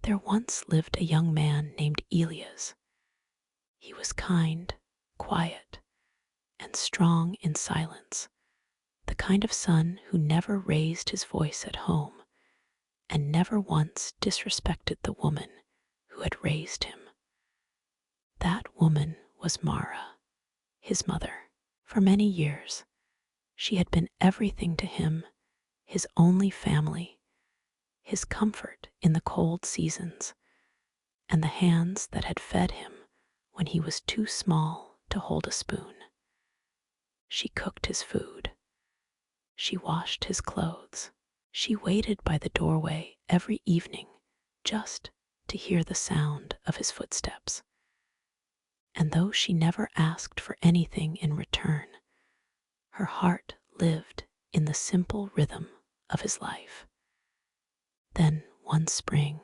There once lived a young man named Elias. He was kind, quiet, and strong in silence, the kind of son who never raised his voice at home and never once disrespected the woman who had raised him. That woman was Mara, his mother. For many years, she had been everything to him, his only family, his comfort in the cold seasons, and the hands that had fed him when he was too small to hold a spoon. She cooked his food. She washed his clothes. She waited by the doorway every evening just to hear the sound of his footsteps. And though she never asked for anything in return, her heart lived in the simple rhythm of his life. Then one spring,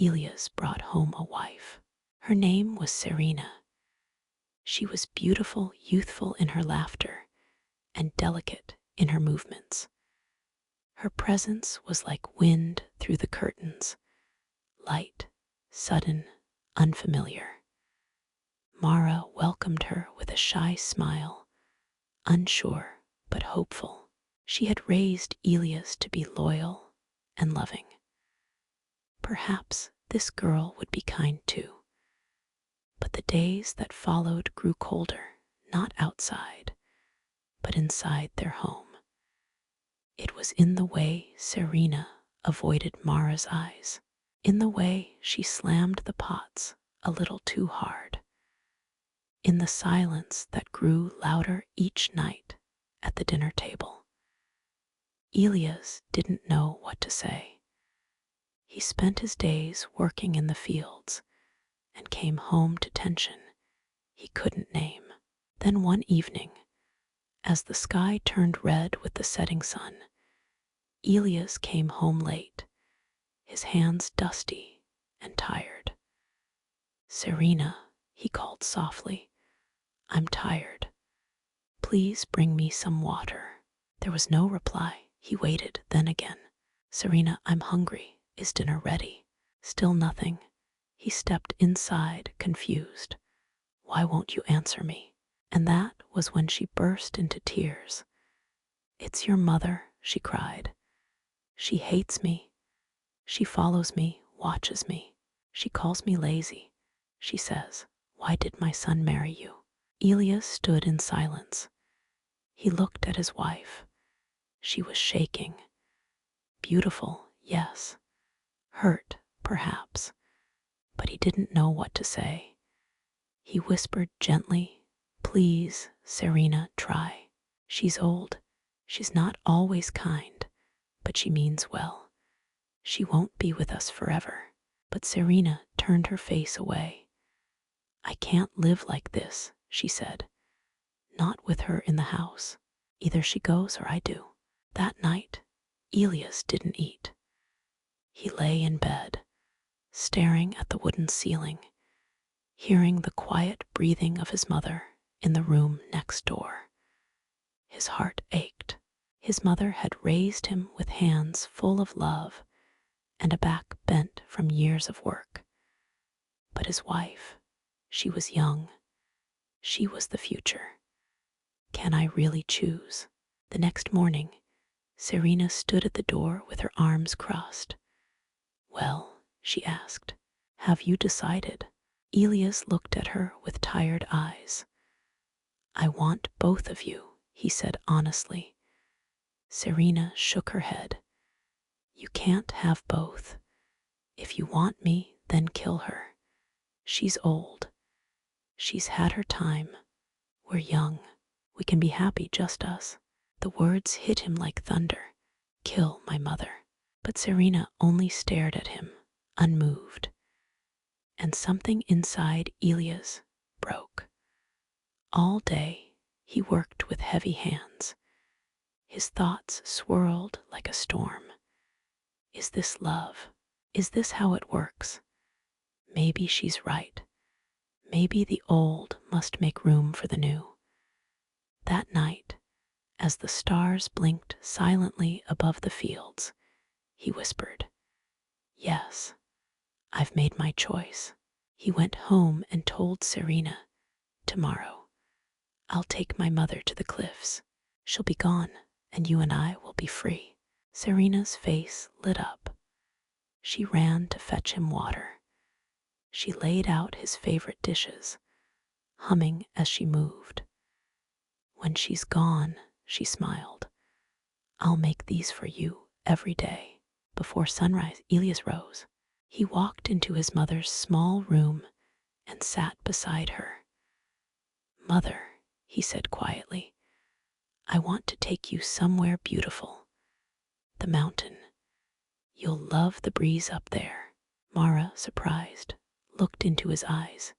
Elias brought home a wife. Her name was Serena. She was beautiful, youthful in her laughter, and delicate in her movements. Her presence was like wind through the curtains, light, sudden, unfamiliar. Mara welcomed her with a shy smile, unsure but hopeful. She had raised Elias to be loyal and loving. Perhaps this girl would be kind too. But the days that followed grew colder, not outside, but inside their home. It was in the way Serena avoided Mara's eyes, in the way she slammed the pots a little too hard, in the silence that grew louder each night at the dinner table. Elias didn't know what to say. He spent his days working in the fields and came home to tension he couldn't name. Then one evening, as the sky turned red with the setting sun, Elias came home late, his hands dusty and tired. "Serena," he called softly, "I'm tired. Please bring me some water." There was no reply. He waited, then again. "Serena, I'm hungry. Is dinner ready?" Still nothing. He stepped inside, confused. "Why won't you answer me?" And that was when she burst into tears. "It's your mother," she cried. "She hates me. She follows me, watches me. She calls me lazy. She says, 'Why did my son marry you?'" Elias stood in silence. He looked at his wife. She was shaking. Beautiful, yes. Hurt, perhaps. But he didn't know what to say. He whispered gently, "Please, Serena, try. She's old. She's not always kind, but she means well. She won't be with us forever." But Serena turned her face away. "I can't live like this," she said. "Not with her in the house. Either she goes or I do." That night, Elias didn't eat. He lay in bed, staring at the wooden ceiling, hearing the quiet breathing of his mother in the room next door. His heart ached. His mother had raised him with hands full of love and a back bent from years of work. But his wife, she was young. She was the future. Can I really choose? The next morning, Serena stood at the door with her arms crossed. "Well," she asked, "have you decided?" Elias looked at her with tired eyes. "I want both of you," he said honestly. Serena shook her head. "You can't have both. If you want me, then kill her. She's old. She's had her time. We're young. We can be happy, just us." The words hit him like thunder. "Kill my mother." But Serena only stared at him, unmoved. And something inside Elias broke. All day, he worked with heavy hands. His thoughts swirled like a storm. Is this love? Is this how it works? Maybe she's right. Maybe the old must make room for the new. That night, as the stars blinked silently above the fields, he whispered, "Yes, I've made my choice. He went home and told Serena, tomorrow, I'll take my mother to the cliffs. She'll be gone, and you and I will be free. Serena's face lit up. She ran to fetch him water. She laid out his favorite dishes, humming as she moved. When she's gone, she smiled, I'll make these for you every day. Before sunrise, Elias rose. He walked into his mother's small room and sat beside her. Mother, he said quietly, I want to take you somewhere beautiful. The mountain. You'll love the breeze up there. Mara, surprised, looked into his eyes.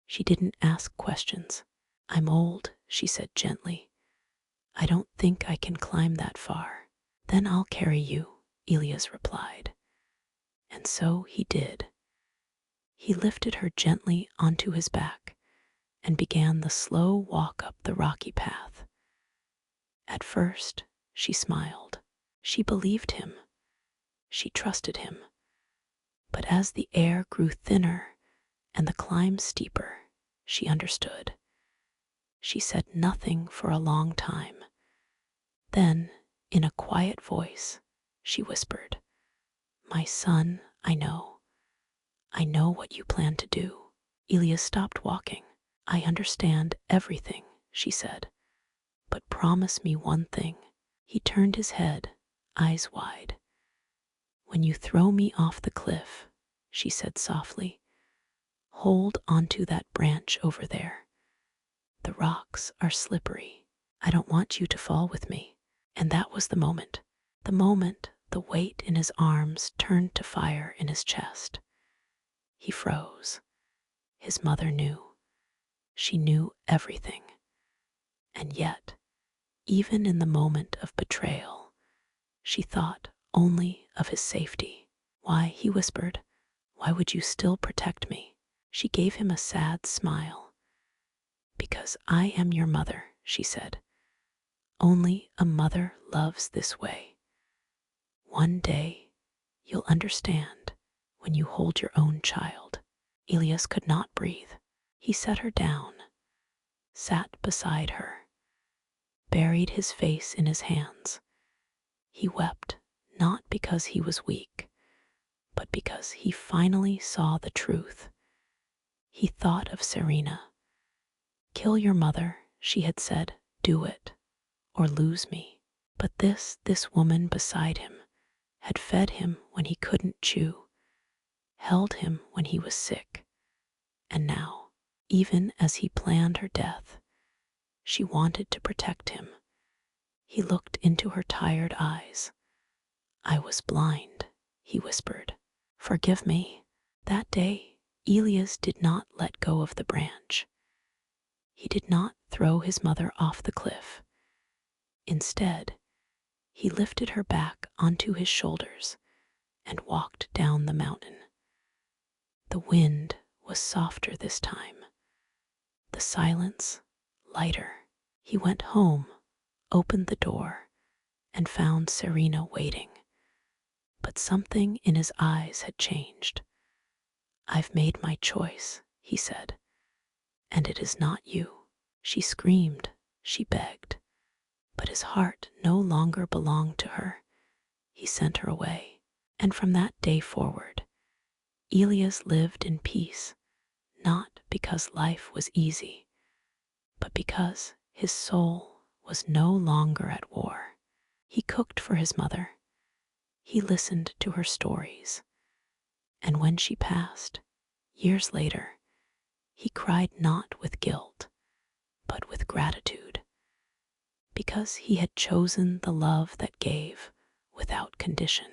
She didn't ask questions. I'm old, she said gently. I don't think I can climb that far. Then I'll carry you, Elias replied. And so he did. He lifted her gently onto his back and began the slow walk up the rocky path. At first, she smiled. She believed him. She trusted him. But as the air grew thinner and the climb steeper, she understood. She said nothing for a long time. Then, in a quiet voice, she whispered, My son, I know what you plan to do. Elias stopped walking. I understand everything, she said. But promise me one thing. He turned his head, eyes wide. When you throw me off the cliff, she said softly, hold onto that branch over there. The rocks are slippery. I don't want you to fall with me. And that was the moment the weight in his arms turned to fire in his chest. He froze. His mother knew. She knew everything. And yet, even in the moment of betrayal, she thought only of his safety. Why, he whispered, why would you still protect me? She gave him a sad smile. Because I am your mother, she said. Only a mother loves this way. One day, you'll understand when you hold your own child. Elias could not breathe. He set her down, sat beside her, buried his face in his hands. He wept, not because he was weak, but because he finally saw the truth. He thought of Serena. Kill your mother, she had said, do it, or lose me. But this woman beside him had fed him when he couldn't chew, held him when he was sick, and now, even as he planned her death, she wanted to protect him. He looked into her tired eyes. I was blind, he whispered. Forgive me. That day, Elias did not let go of the branch. He did not throw his mother off the cliff. Instead, he lifted her back onto his shoulders and walked down the mountain. The wind was softer this time. The silence lighter. He went home, opened the door, and found Serena waiting. But something in his eyes had changed. I've made my choice, he said, and it is not you. She screamed, she begged, but his heart no longer belonged to her. He sent her away, and from that day forward, Elias lived in peace, not because life was easy, but because his soul was no longer at war. He cooked for his mother. He listened to her stories. And when she passed, years later, he cried not with guilt, but with gratitude, because he had chosen the love that gave without condition.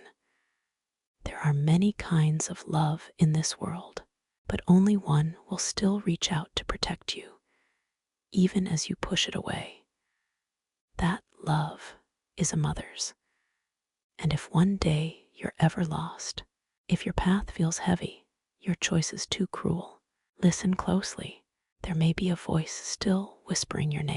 There are many kinds of love in this world, but only one will still reach out to protect you, even as you push it away. That love is a mother's. And if one day you're ever lost, if your path feels heavy, your choice is too cruel, listen closely. There may be a voice still whispering your name.